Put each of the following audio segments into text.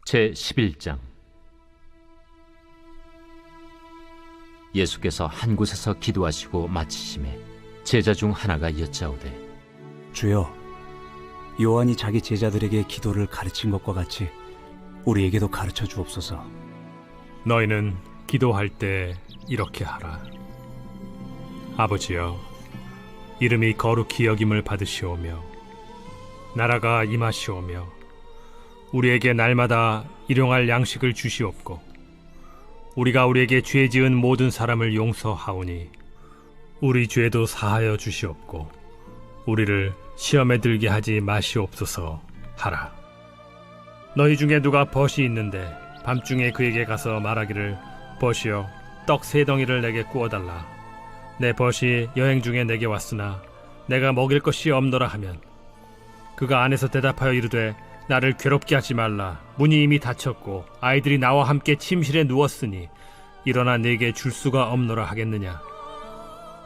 제11장. 예수께서 한 곳에서 기도하시고 마치심에 제자 중 하나가 여짜오되, 주여, 요한이 자기 제자들에게 기도를 가르친 것과 같이 우리에게도 가르쳐 주옵소서. 너희는 기도할 때 이렇게 하라. 아버지여, 이름이 거룩히 여김을 받으시오며 나라가 임하시오며 우리에게 날마다 일용할 양식을 주시옵고 우리가 우리에게 죄 지은 모든 사람을 용서하오니 우리 죄도 사하여 주시옵고 우리를 시험에 들게 하지 마시옵소서 하라. 너희 중에 누가 벗이 있는데 밤중에 그에게 가서 말하기를, 벗이여, 떡 3덩이를 내게 구워달라. 내 벗이 여행 중에 내게 왔으나 내가 먹일 것이 없노라 하면, 그가 안에서 대답하여 이르되, 나를 괴롭게 하지 말라. 문이 이미 닫혔고 아이들이 나와 함께 침실에 누웠으니 일어나 내게 줄 수가 없노라 하겠느냐.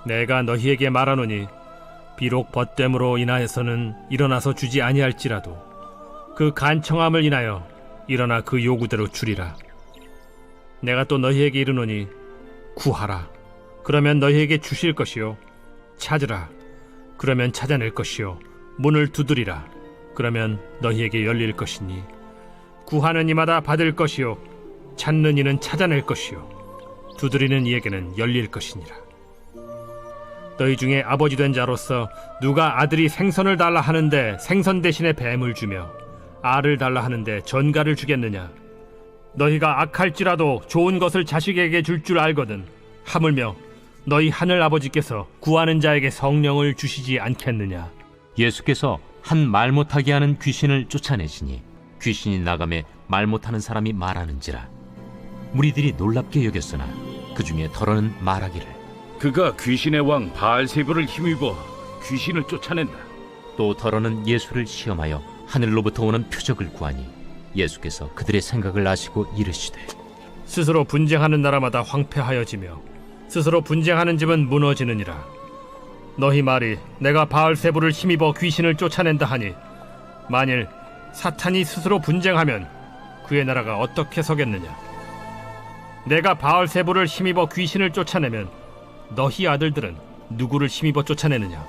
내가 너희에게 말하노니 비록 벗됨으로 인하여서는 일어나서 주지 아니할지라도 그 간청함을 인하여 일어나 그 요구대로 주리라. 내가 또 너희에게 이르노니 구하라, 그러면 너희에게 주실 것이요, 찾으라, 그러면 찾아낼 것이요, 문을 두드리라, 그러면 너희에게 열릴 것이니, 구하는 이마다 받을 것이요, 찾는 이는 찾아낼 것이요, 두드리는 이에게는 열릴 것이니라. 너희 중에 아버지 된 자로서 누가 아들이 생선을 달라 하는데 생선 대신에 뱀을 주며 알을 달라 하는데 전갈을 주겠느냐? 너희가 악할지라도 좋은 것을 자식에게 줄 줄 알거든 하물며 너희 하늘 아버지께서 구하는 자에게 성령을 주시지 않겠느냐? 예수께서 한 말 못하게 하는 귀신을 쫓아내시니 귀신이 나가매 말 못하는 사람이 말하는지라. 무리들이 놀랍게 여겼으나 그 중에 더러는 말하기를, 그가 귀신의 왕 바알세불을 힘입어 귀신을 쫓아낸다. 또 더러는 예수를 시험하여 하늘로부터 오는 표적을 구하니 예수께서 그들의 생각을 아시고 이르시되, 스스로 분쟁하는 나라마다 황폐하여지며 스스로 분쟁하는 집은 무너지느니라. 너희 말이 내가 바알세불을 힘입어 귀신을 쫓아낸다 하니, 만일 사탄이 스스로 분쟁하면 그의 나라가 어떻게 서겠느냐? 내가 바알세불을 힘입어 귀신을 쫓아내면 너희 아들들은 누구를 힘입어 쫓아내느냐?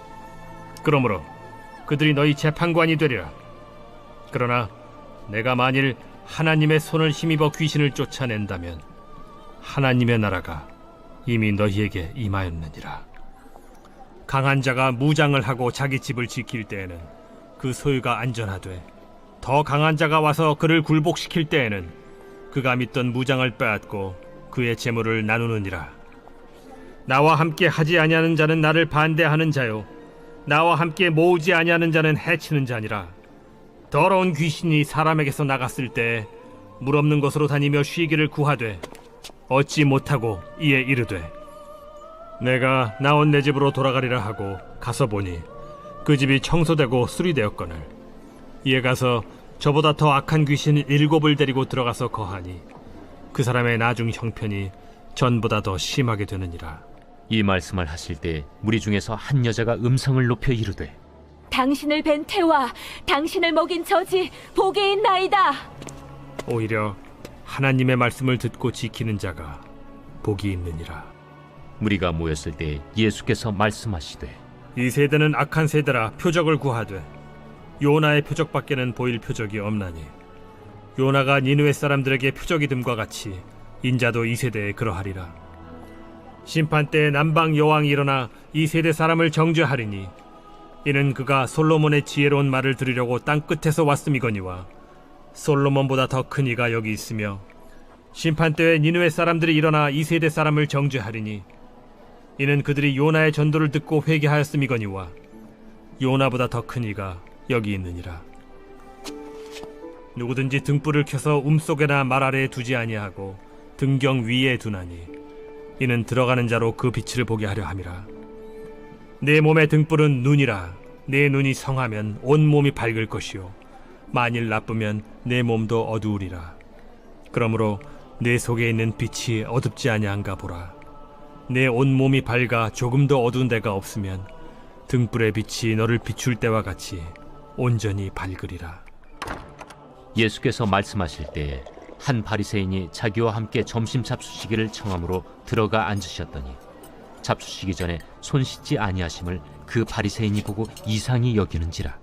그러므로 그들이 너희 재판관이 되리라. 그러나 내가 만일 하나님의 손을 힘입어 귀신을 쫓아낸다면 하나님의 나라가 이미 너희에게 임하였느니라. 강한 자가 무장을 하고 자기 집을 지킬 때에는 그 소유가 안전하되, 더 강한 자가 와서 그를 굴복시킬 때에는 그가 믿던 무장을 빼앗고 그의 재물을 나누느니라. 나와 함께 하지 아니하는 자는 나를 반대하는 자요, 나와 함께 모으지 아니하는 자는 해치는 자니라. 더러운 귀신이 사람에게서 나갔을 때 물 없는 곳으로 다니며 쉬기를 구하되 얻지 못하고 이에 이르되, 내가 나온 내 집으로 돌아가리라 하고 가서 보니 그 집이 청소되고 수리되었거늘, 이에 가서 저보다 더 악한 귀신 7을 데리고 들어가서 거하니 그 사람의 나중 형편이 전보다 더 심하게 되느니라. 이 말씀을 하실 때 무리 중에서 한 여자가 음성을 높여 이르되, 당신을 뵌 태와 당신을 먹인 저지 복이 있나이다. 오히려 하나님의 말씀을 듣고 지키는 자가 복이 있느니라. 무리가 모였을 때 예수께서 말씀하시되, 이 세대는 악한 세대라 표적을 구하되 요나의 표적밖에는 보일 표적이 없나니, 요나가 니느웨 사람들에게 표적이 됨과 같이 인자도 이 세대에 그러하리라. 심판 때에 남방 여왕이 일어나 이 세대 사람을 정죄하리니, 이는 그가 솔로몬의 지혜로운 말을 들으려고 땅 끝에서 왔음이거니와 솔로몬보다 더 큰 이가 여기 있으며, 심판 때에 니느웨 사람들이 일어나 이 세대 사람을 정죄하리니, 이는 그들이 요나의 전도를 듣고 회개하였음이거니와 요나보다 더 큰 이가 여기 있느니라. 누구든지 등불을 켜서 움속에나 말 아래에 두지 아니하고 등경 위에 두나니, 이는 들어가는 자로 그 빛을 보게 하려 함이라. 내 몸의 등불은 눈이라. 내 눈이 성하면 온 몸이 밝을 것이요, 만일 나쁘면 내 몸도 어두우리라. 그러므로 내 속에 있는 빛이 어둡지 아니한가 보라. 내 온 몸이 밝아 조금도 어두운 데가 없으면 등불의 빛이 너를 비출 때와 같이 온전히 밝으리라. 예수께서 말씀하실 때에 한 바리새인이 자기와 함께 점심 잡수시기를 청함으로 들어가 앉으셨더니 잡수시기 전에 손 씻지 아니하심을 그 바리새인이 보고 이상히 여기는지라.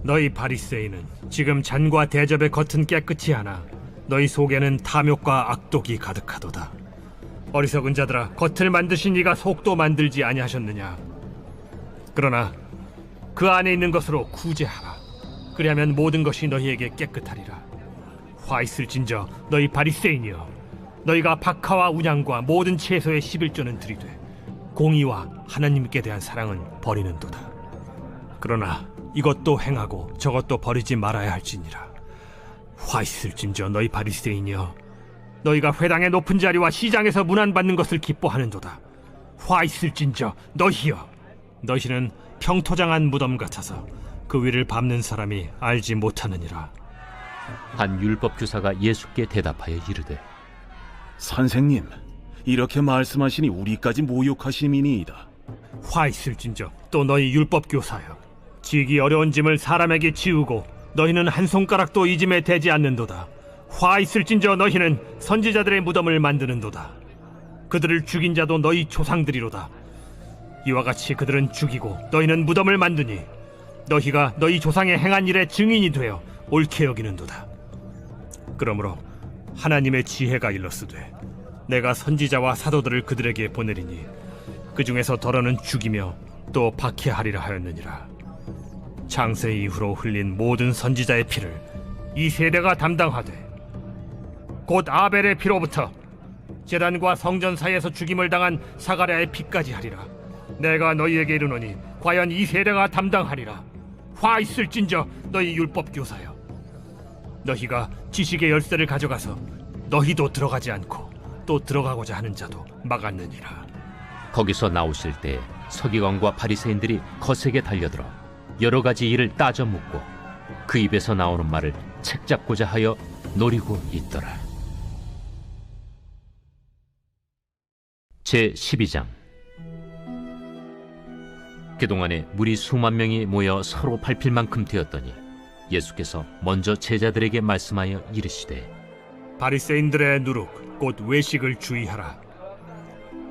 너희 바리새인은 지금 잔과 대접의 겉은 깨끗이 하나 너희 속에는 탐욕과 악독이 가득하도다. 어리석은 자들아, 겉을 만드신 이가 속도 만들지 아니하셨느냐? 그러나 그 안에 있는 것으로 구제하라. 그리하면 모든 것이 너희에게 깨끗하리라. 화 있을진저 너희 바리새인이여, 너희가 박하와 운양과 모든 채소의 11조는 들이되 공의와 하나님께 대한 사랑은 버리는도다. 그러나 이것도 행하고 저것도 버리지 말아야 할지니라. 화 있을진저 너희 바리새인이여, 너희가 회당의 높은 자리와 시장에서 문안받는 것을 기뻐하는도다. 화 있을진저 너희여, 너희는 평토장한 무덤 같아서 그 위를 밟는 사람이 알지 못하느니라. 한 율법 교사가 예수께 대답하여 이르되, 선생님, 이렇게 말씀하시니 우리까지 모욕하심이니이다. 화 있을진저 또 너희 율법 교사여, 지기 어려운 짐을 사람에게 지우고 너희는 한 손가락도 이 짐에 대지 않는도다. 화 있을진저 너희는 선지자들의 무덤을 만드는도다. 그들을 죽인 자도 너희 조상들이로다. 이와 같이 그들은 죽이고 너희는 무덤을 만드니 너희가 너희 조상의 행한 일의 증인이 되어 옳게 여기는도다. 그러므로 하나님의 지혜가 일렀으되 내가 선지자와 사도들을 그들에게 보내리니 그 중에서 더러는 죽이며 또 박해하리라 하였느니라. 창세 이후로 흘린 모든 선지자의 피를 이 세대가 담당하되 곧 아벨의 피로부터 제단과 성전 사이에서 죽임을 당한 사가랴의 피까지 하리라. 내가 너희에게 이르노니 과연 이 세대가 담당하리라. 화 있을진저 너희 율법 교사여, 너희가 지식의 열쇠를 가져가서 너희도 들어가지 않고 또 들어가고자 하는 자도 막았느니라. 거기서 나오실 때 서기관과 바리새인들이 거세게 달려들어 여러 가지 일을 따져 묻고 그 입에서 나오는 말을 책잡고자 하여 노리고 있더라. 제12장. 그동안에 무리 수만 명이 모여 서로 밟힐 만큼 되었더니 예수께서 먼저 제자들에게 말씀하여 이르시되, 바리새인들의 누룩 곧 외식을 주의하라.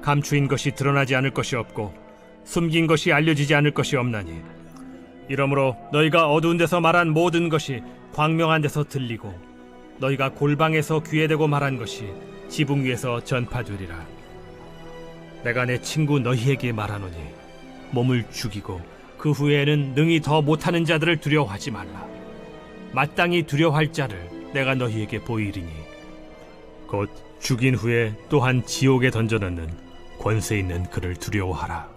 감추인 것이 드러나지 않을 것이 없고 숨긴 것이 알려지지 않을 것이 없나니, 이러므로 너희가 어두운 데서 말한 모든 것이 광명한 데서 들리고 너희가 골방에서 귀에 대고 말한 것이 지붕 위에서 전파되리라. 내가 내 친구 너희에게 말하노니 몸을 죽이고 그 후에는 능히 더 못하는 자들을 두려워하지 말라. 마땅히 두려워할 자를 내가 너희에게 보이리니 곧 죽인 후에 또한 지옥에 던져넣는 권세 있는 그를 두려워하라.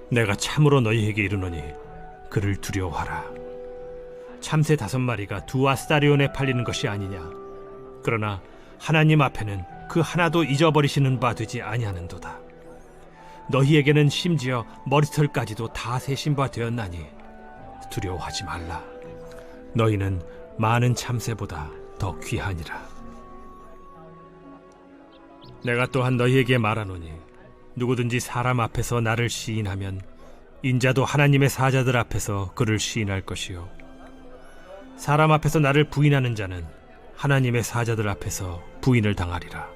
내가 참으로 너희에게 이르노니 그를 두려워하라. 참새 5마리가 2아스타리온에 팔리는 것이 아니냐? 그러나 하나님 앞에는 그 하나도 잊어버리시는 바 되지 아니하는도다. 너희에게는 심지어 머리털까지도 다 세신 바 되었나니 두려워하지 말라. 너희는 많은 참새보다 더 귀하니라. 내가 또한 너희에게 말하노니 누구든지 사람 앞에서 나를 시인하면 인자도 하나님의 사자들 앞에서 그를 시인할 것이요, 사람 앞에서 나를 부인하는 자는 하나님의 사자들 앞에서 부인을 당하리라.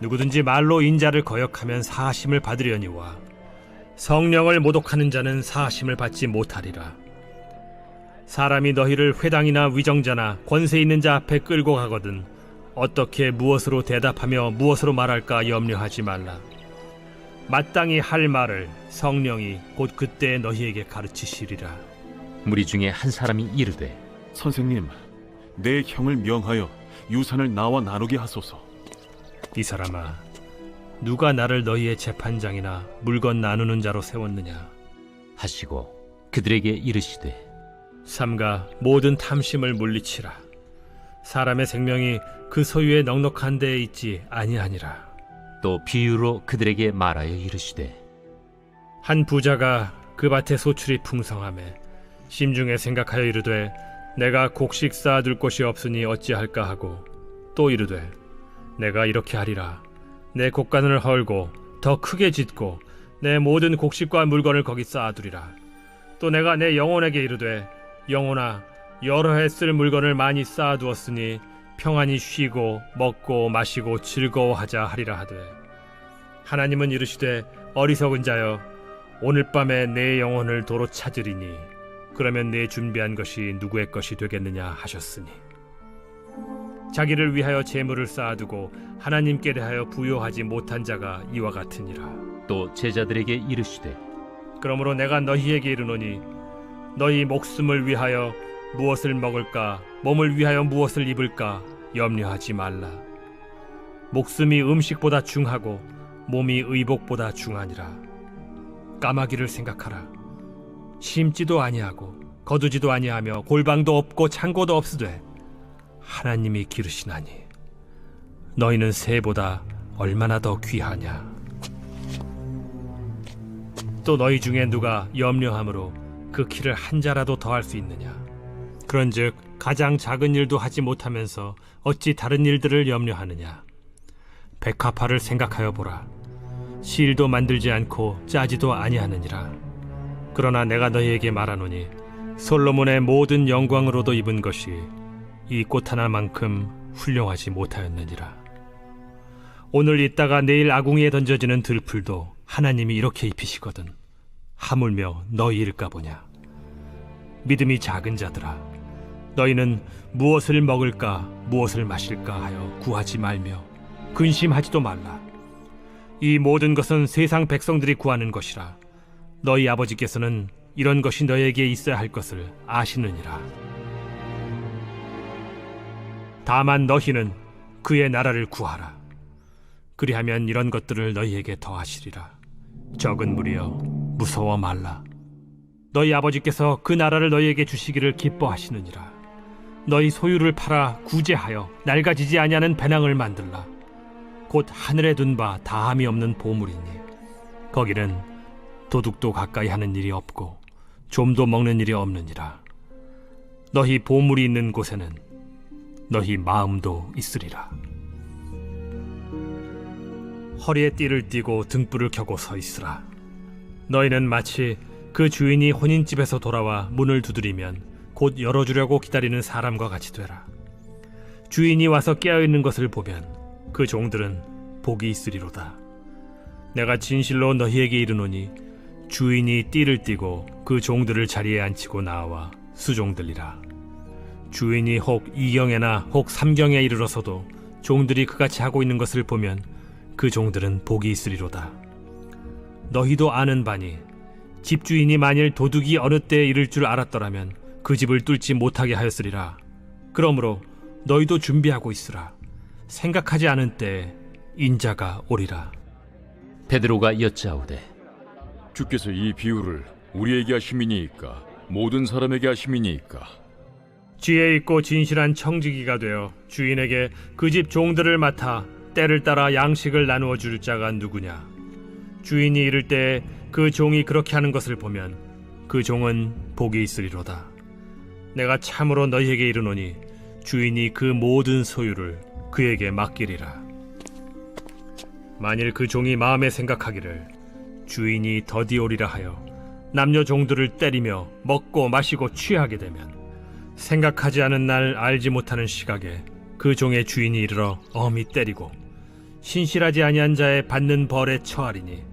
누구든지 말로 인자를 거역하면 사하심을 받으려니와 성령을 모독하는 자는 사하심을 받지 못하리라. 사람이 너희를 회당이나 위정자나 권세 있는 자 앞에 끌고 가거든 어떻게 무엇으로 대답하며 무엇으로 말할까 염려하지 말라. 마땅히 할 말을 성령이 곧 그때 너희에게 가르치시리라. 무리 중에 한 사람이 이르되, 선생님, 내 형을 명하여 유산을 나와 나누게 하소서. 이 사람아, 누가 나를 너희의 재판장이나 물건 나누는 자로 세웠느냐 하시고 그들에게 이르시되, 삼가 모든 탐심을 물리치라. 사람의 생명이 그 소유의 넉넉한 데에 있지 아니하니라. 또 비유로 그들에게 말하여 이르시되, 한 부자가 그 밭에 소출이 풍성하매 심중에 생각하여 이르되 내가 곡식 쌓아둘 곳이 없으니 어찌할까 하고, 또 이르되 내가 이렇게 하리라. 내 곡간을 헐고 더 크게 짓고 내 모든 곡식과 물건을 거기 쌓아두리라. 또 내가 내 영혼에게 이르되 영혼아, 여러 해 쓸 물건을 많이 쌓아두었으니 평안히 쉬고 먹고 마시고 즐거워하자 하리라 하되, 하나님은 이르시되 어리석은 자여, 오늘 밤에 내 영혼을 도로 찾으리니 그러면 내 준비한 것이 누구의 것이 되겠느냐 하셨으니, 자기를 위하여 재물을 쌓아두고 하나님께 대하여 부요하지 못한 자가 이와 같으니라. 또 제자들에게 이르시되 그러므로 내가 너희에게 이르노니 너희 목숨을 위하여 무엇을 먹을까, 몸을 위하여 무엇을 입을까 염려하지 말라. 목숨이 음식보다 중하고 몸이 의복보다 중하니라. 까마귀를 생각하라. 심지도 아니하고 거두지도 아니하며 골방도 없고 창고도 없으되 하나님이 기르시나니 너희는 새보다 얼마나 더 귀하냐. 또 너희 중에 누가 염려함으로 그 키를 한 자라도 더할 수 있느냐. 그런즉 가장 작은 일도 하지 못하면서 어찌 다른 일들을 염려하느냐. 백합화를 생각하여 보라. 실도 만들지 않고 짜지도 아니하느니라. 그러나 내가 너희에게 말하노니 솔로몬의 모든 영광으로도 입은 것이 이 꽃 하나만큼 훌륭하지 못하였느니라. 오늘 있다가 내일 아궁이에 던져지는 들풀도 하나님이 이렇게 입히시거든 하물며 너희일까 보냐. 믿음이 작은 자들아, 너희는 무엇을 먹을까 무엇을 마실까 하여 구하지 말며 근심하지도 말라. 이 모든 것은 세상 백성들이 구하는 것이라. 너희 아버지께서는 이런 것이 너희에게 있어야 할 것을 아시느니라. 다만 너희는 그의 나라를 구하라. 그리하면 이런 것들을 너희에게 더하시리라. 적은 무리여, 무서워 말라. 너희 아버지께서 그 나라를 너희에게 주시기를 기뻐하시느니라. 너희 소유를 팔아 구제하여 낡아지지 아니하는 배낭을 만들라. 곧 하늘에 둔 바 다함이 없는 보물이니 거기는 도둑도 가까이 하는 일이 없고 좀도 먹는 일이 없느니라. 너희 보물이 있는 곳에는 너희 마음도 있으리라. 허리에 띠를 띠고 등불을 켜고 서 있으라. 너희는 마치 그 주인이 혼인집에서 돌아와 문을 두드리면 곧 열어주려고 기다리는 사람과 같이 되라. 주인이 와서 깨어있는 것을 보면 그 종들은 복이 있으리로다. 내가 진실로 너희에게 이르노니 주인이 띠를 띠고 그 종들을 자리에 앉히고 나와 수종들리라. 주인이 혹 2경에나 혹 3경에 이르러서도 종들이 그같이 하고 있는 것을 보면 그 종들은 복이 있으리로다. 너희도 아는 바니 집주인이 만일 도둑이 어느 때에 이를 줄 알았더라면 그 집을 뚫지 못하게 하였으리라. 그러므로 너희도 준비하고 있으라. 생각하지 않은 때에 인자가 오리라. 베드로가 여짜오되 주께서 이 비유를 우리에게 하심이니이까 모든 사람에게 하심이니이까? 지혜 있고 진실한 청지기가 되어 주인에게 그 집 종들을 맡아 때를 따라 양식을 나누어 줄 자가 누구냐. 주인이 이를 때에 그 종이 그렇게 하는 것을 보면 그 종은 복이 있으리로다. 내가 참으로 너희에게 이르노니 주인이 그 모든 소유를 그에게 맡기리라. 만일 그 종이 마음에 생각하기를 주인이 더디 오리라 하여 남녀 종들을 때리며 먹고 마시고 취하게 되면 생각하지 않은 날 알지 못하는 시각에 그 종의 주인이 이르러 엄히 때리고 신실하지 아니한 자의 받는 벌에 처하리니,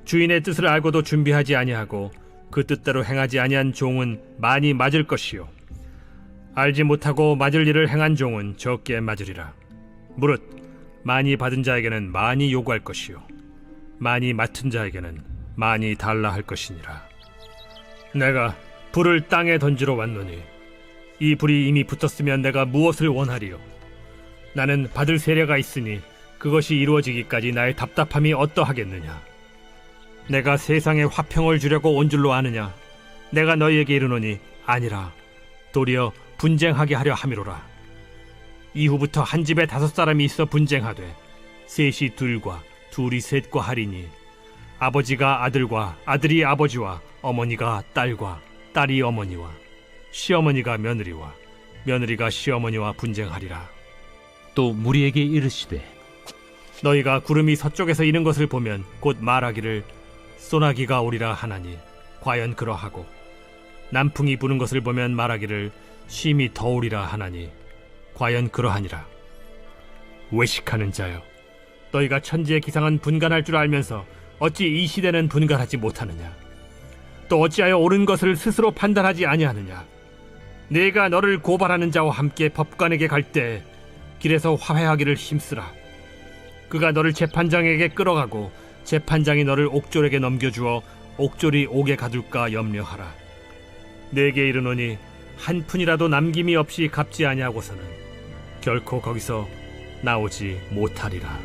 주인의 뜻을 알고도 준비하지 아니하고 그 뜻대로 행하지 아니한 종은 많이 맞을 것이요 알지 못하고 맞을 일을 행한 종은 적게 맞으리라. 무릇 많이 받은 자에게는 많이 요구할 것이요 많이 맡은 자에게는 많이 달라 할 것이니라. 내가 불을 땅에 던지러 왔노니 이 불이 이미 붙었으면 내가 무엇을 원하리요? 나는 받을 세례가 있으니 그것이 이루어지기까지 나의 답답함이 어떠하겠느냐? 내가 세상에 화평을 주려고 온 줄로 아느냐? 내가 너희에게 이르노니 아니라 도리어 분쟁하게 하려 함이로라. 이후부터 한 집에 5사람이 있어 분쟁하되 셋이 둘과 둘이 셋과 하리니 아버지가 아들과 아들이 아버지와 어머니가 딸과 딸이 어머니와 시어머니가 며느리와 며느리가 시어머니와 분쟁하리라. 또 무리에게 이르시되 너희가 구름이 서쪽에서 이는 것을 보면 곧 말하기를 소나기가 오리라 하나니 과연 그러하고, 남풍이 부는 것을 보면 말하기를 심히 더우리라 하나니 과연 그러하니라. 외식하는 자여, 너희가 천지의 기상은 분간할 줄 알면서 어찌 이 시대는 분간하지 못하느냐? 또 어찌하여 옳은 것을 스스로 판단하지 아니하느냐? 내가 너를 고발하는 자와 함께 법관에게 갈 때 길에서 화해하기를 힘쓰라. 그가 너를 재판장에게 끌어가고 재판장이 너를 옥졸에게 넘겨주어 옥졸이 옥에 가둘까 염려하라. 내게 이르노니 한 푼이라도 남김이 없이 갚지 아니하고서는 결코 거기서 나오지 못하리라.